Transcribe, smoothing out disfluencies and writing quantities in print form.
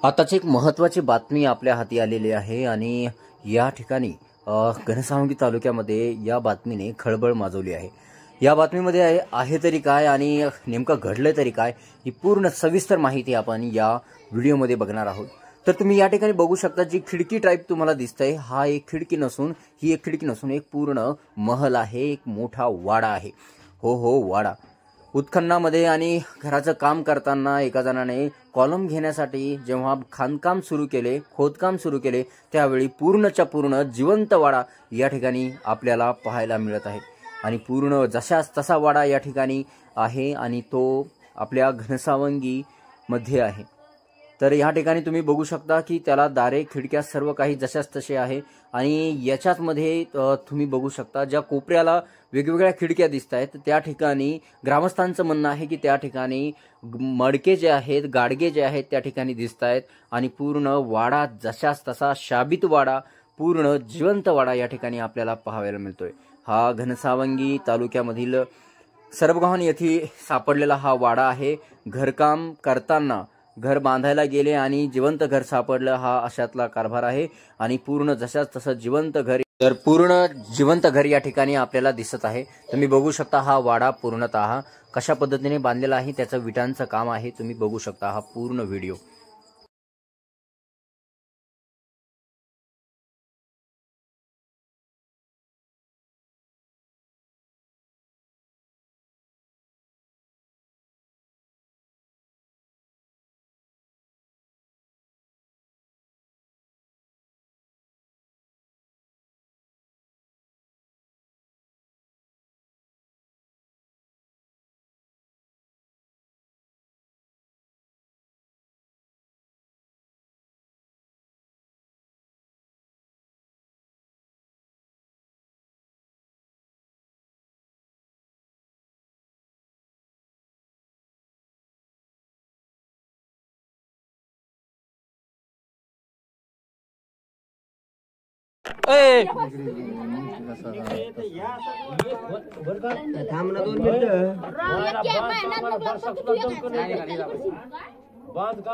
आताच एक महत्त्वाची बातमी आपल्या हाती आलेली आहे आणि या ठिकाणी घनसावंगी तालुक्यामध्ये या बातमीने खळबळ माजवली आहे। या बातमीमध्ये आहे तरी काय आणि नेमकं घडलं तरी काय ही पूर्ण सविस्तर माहिती आपण या व्हिडिओमध्ये बघणार आहोत। तर तुम्ही या ठिकाणी बघू शकता जी खिडकी टाइप तुम्हाला दिसतंय हा एक खिडकी नसून एक पूर्ण महल आहे, एक मोठा वाडा आहे। हो वाडा। उत्खननामध्ये आणि घराचं काम करताना एका जणाने कॉलम घेण्यासाठी जेव्हा खोदकाम सुरू केले त्यावेळी पूर्णच्या पूर्ण जिवंत वाडा या ठिकाणी आपल्याला पाहायला मिळत आहे आणि पूर्ण जशास तसा वाडा या ठिकाणी आहे आणि तो आपल्या घनसावंगी मध्ये आहे। तर या ठिकाणी तुम्ही बघू शकता की त्याला दारे खिडक्या सर्व काही जशास तसे आहे आणि याच्यात मध्ये तुम्ही बघू शकता ज्या कोपऱ्याला वेगवेगळ्या खिडक्या दिसतायत त्या ठिकाणी ग्रामस्थांचं म्हणणं आहे की त्या ठिकाणी मडके जे आहेत गाडगे जे आहेत त्या ठिकाणी दिसतायत आणि पूर्ण वाडा जशास तसा शाबित वाडा पूर्ण जिवंत वाडा या ठिकाणी आपल्याला पाहायला मिळतोय। हा घनसावंगी तालुक्यामधील सरबगाव येथे सापडलेला हा वाडा आहे। घरकाम करताना घर बांधायला गेले आणि जिवंत घर सापडलं हा अशातला कारभार आहे आणि पूर्ण जशाच तसं जिवंत घर या ठिकाणी आपल्याला दिसत आहे। तुम्ही बघू शकता हा वाडा पूर्णतः कशा पद्धतीने बांधलेला आहे त्याचं विटांचं काम आहे। तुम्ही बघू शकता हा पूर्ण व्हिडिओ। बांध